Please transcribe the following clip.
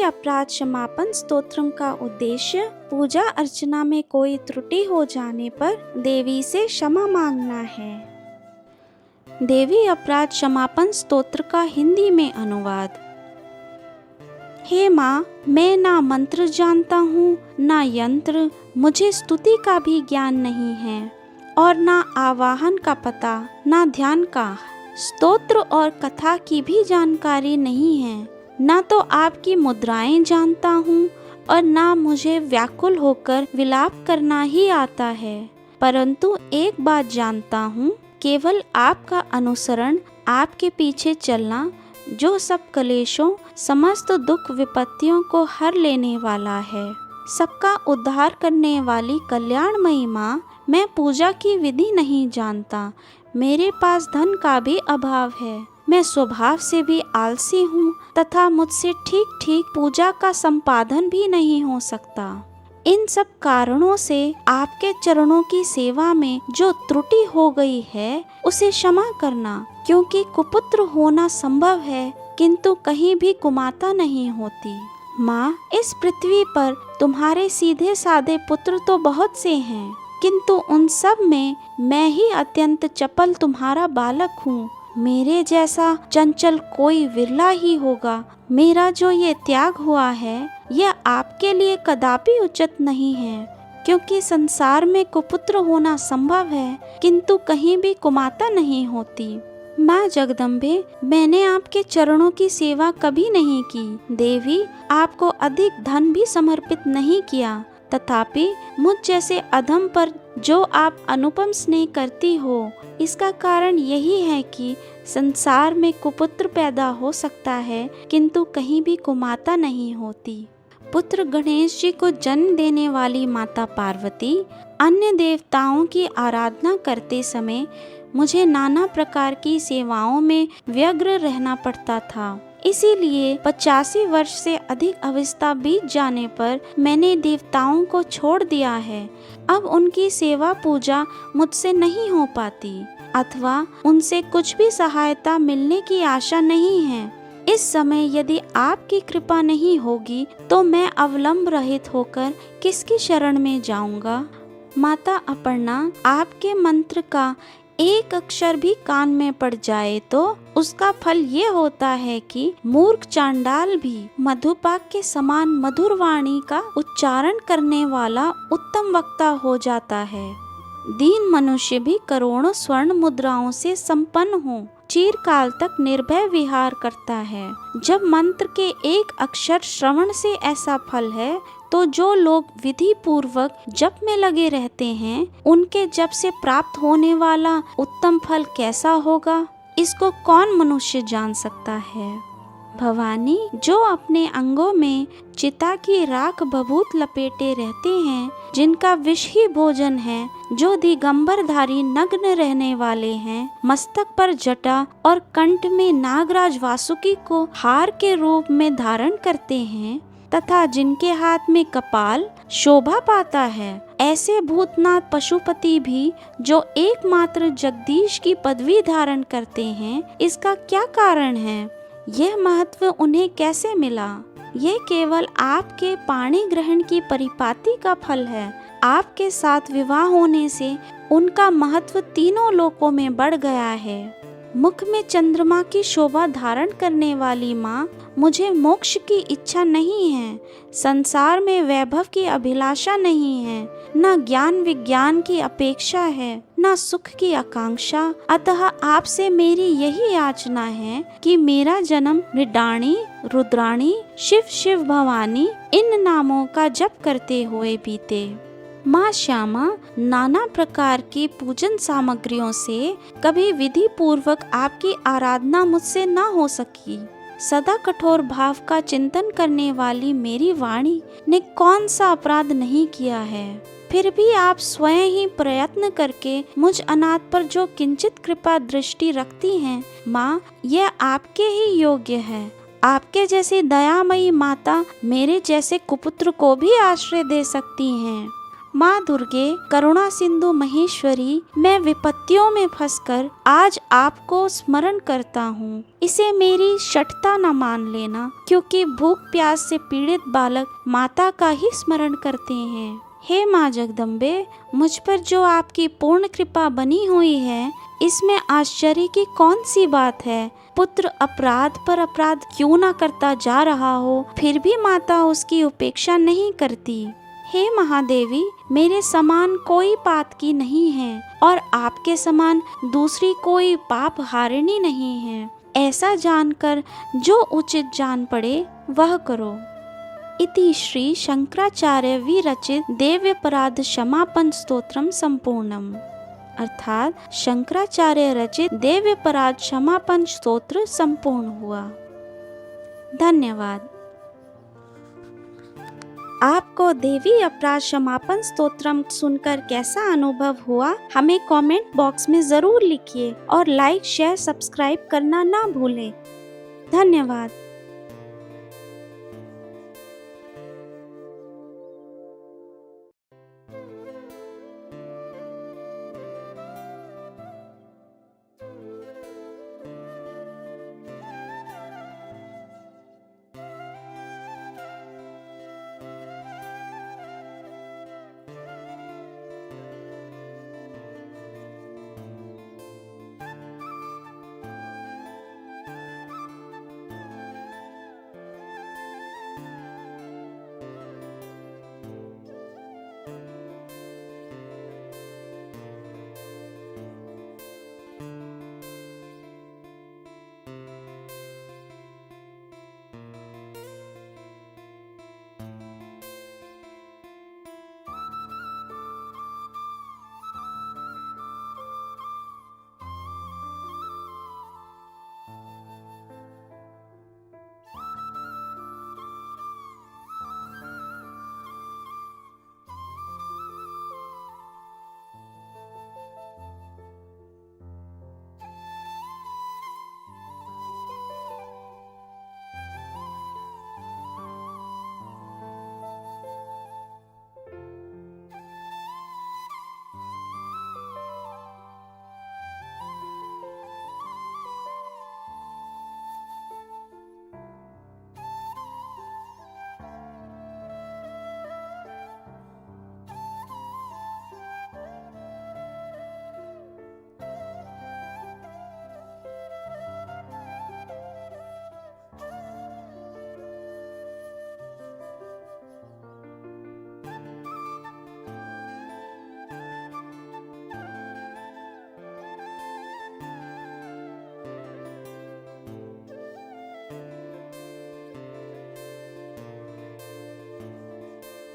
अपराध क्षमापण स्तोत्रम का उद्देश्य पूजा अर्चना में कोई त्रुटि हो जाने पर देवी से क्षमा मांगना है। देवी अपराध क्षमापण स्तोत्र का हिंदी में अनुवाद। हे माँ, मैं ना मंत्र जानता हूँ ना यंत्र, मुझे स्तुति का भी ज्ञान नहीं है और ना आवाहन का पता ना ध्यान का, स्तोत्र और कथा की भी जानकारी नहीं है। ना तो आपकी मुद्राएं जानता हूँ और ना मुझे व्याकुल होकर विलाप करना ही आता है, परंतु एक बात जानता हूँ, केवल आपका अनुसरण, आपके पीछे चलना, जो सब क्लेशों समस्त दुख विपत्तियों को हर लेने वाला है, सबका उद्धार करने वाली कल्याणमयी माँ। मैं पूजा की विधि नहीं जानता, मेरे पास धन का भी अभाव है, मैं स्वभाव से भी आलसी हूँ तथा मुझसे ठीक ठीक पूजा का संपादन भी नहीं हो सकता। इन सब कारणों से आपके चरणों की सेवा में जो त्रुटि हो गई है उसे क्षमा करना, क्योंकि कुपुत्र होना संभव है किंतु कहीं भी कुमाता नहीं होती। माँ, इस पृथ्वी पर तुम्हारे सीधे साधे पुत्र तो बहुत से हैं, किंतु उन सब में मैं ही अत्यंत चपल तुम्हारा बालक हूँ। मेरे जैसा चंचल कोई विरला ही होगा। मेरा जो ये त्याग हुआ है यह आपके लिए कदापि उचित नहीं है, क्योंकि संसार में कुपुत्र होना संभव है किंतु कहीं भी कुमाता नहीं होती। माँ जगदम्बे, मैंने आपके चरणों की सेवा कभी नहीं की। देवी, आपको अधिक धन भी समर्पित नहीं किया, तथापि मुझ जैसे अधम पर जो आप अनुपम स्नेह करती हो, इसका कारण यही है कि संसार में कुपुत्र पैदा हो सकता है किंतु कहीं भी कुमाता नहीं होती। पुत्र गणेश जी को जन्म देने वाली माता पार्वती अन्य देवताओं की आराधना करते समय मुझे नाना प्रकार की सेवाओं में व्यग्र रहना पड़ता था। इसीलिए 85 वर्ष से अधिक अवस्था बीत जाने पर मैंने देवताओं को छोड़ दिया है। अब उनकी सेवा पूजा मुझसे नहीं हो पाती अथवा उनसे कुछ भी सहायता मिलने की आशा नहीं है। इस समय यदि आपकी कृपा नहीं होगी तो मैं अवलंब रहित होकर किसकी शरण में जाऊंगा। माता अपर्णा, आपके मंत्र का एक अक्षर भी कान में पड़ जाए तो उसका फल ये होता है कि मूर्ख चांडाल भी मधुपाक के समान मधुर वाणी का उच्चारण करने वाला उत्तम वक्ता हो जाता है। दीन मनुष्य भी करोड़ों स्वर्ण मुद्राओं से संपन्न हो, चिरकाल तक निर्भय विहार करता है। जब मंत्र के एक अक्षर श्रवण से ऐसा फल है तो जो लोग विधि पूर्वक जप में लगे रहते हैं उनके जप से प्राप्त होने वाला उत्तम फल कैसा होगा, इसको कौन मनुष्य जान सकता है। भवानी, जो अपने अंगों में चिता की राख भभूत लपेटे रहते हैं, जिनका विष ही भोजन है, जो दिगंबरधारी नग्न रहने वाले हैं, मस्तक पर जटा और कंठ में नागराज वासुकी को हार के रूप में धारण करते हैं तथा जिनके हाथ में कपाल शोभा पाता है, ऐसे भूतनाथ पशुपति भी जो एकमात्र जगदीश की पदवी धारण करते हैं, इसका क्या कारण है? यह महत्व उन्हें कैसे मिला? यह केवल आपके पाणी ग्रहण की परिपाटी का फल है। आपके साथ विवाह होने से उनका महत्व तीनों लोकों में बढ़ गया है। मुख में चंद्रमा की शोभा धारण करने वाली माँ, मुझे मोक्ष की इच्छा नहीं है, संसार में वैभव की अभिलाषा नहीं है, न ज्ञान विज्ञान की अपेक्षा है, न सुख की आकांक्षा। अतः आपसे मेरी यही याचना है कि मेरा जन्म मृडाणी, रुद्राणी, शिव शिव भवानी इन नामों का जप करते हुए बीते। माँ श्यामा, नाना प्रकार की पूजन सामग्रियों से कभी विधि पूर्वक आपकी आराधना मुझसे न हो सकी। सदा कठोर भाव का चिंतन करने वाली मेरी वाणी ने कौन सा अपराध नहीं किया है, फिर भी आप स्वयं ही प्रयत्न करके मुझ अनाथ पर जो किंचित कृपा दृष्टि रखती हैं, माँ, यह आपके ही योग्य है। आपके जैसी दयामयी माता मेरे जैसे कुपुत्र को भी आश्रय दे सकती हैं। माँ दुर्गे करुणा सिंधु महेश्वरी, मैं विपत्तियों में फंसकर आज आपको स्मरण करता हूँ। इसे मेरी शठता न मान लेना, क्योंकि भूख प्यास से पीड़ित बालक माता का ही स्मरण करते हैं। हे माँ जगदम्बे, मुझ पर जो आपकी पूर्ण कृपा बनी हुई है, इसमें आश्चर्य की कौन सी बात है। पुत्र अपराध पर अपराध क्यों ना करता जा रहा हो, फिर भी माता उसकी उपेक्षा नहीं करती। हे महादेवी, मेरे समान कोई पात की नहीं है और आपके समान दूसरी कोई पाप हारिणी नहीं है। ऐसा जानकर जो उचित जान पड़े वह करो। इति श्री शंकराचार्य विरचित देव्यपराध क्षमापन स्तोत्रम संपूर्णम। अर्थात शंकराचार्य रचित देव्यपराध क्षमापन स्तोत्र संपूर्ण हुआ। धन्यवाद। आपको देवी अपराध क्षमापन स्तोत्रम सुनकर कैसा अनुभव हुआ, हमें कमेंट बॉक्स में जरूर लिखिए और लाइक शेयर सब्सक्राइब करना ना भूलें। धन्यवाद।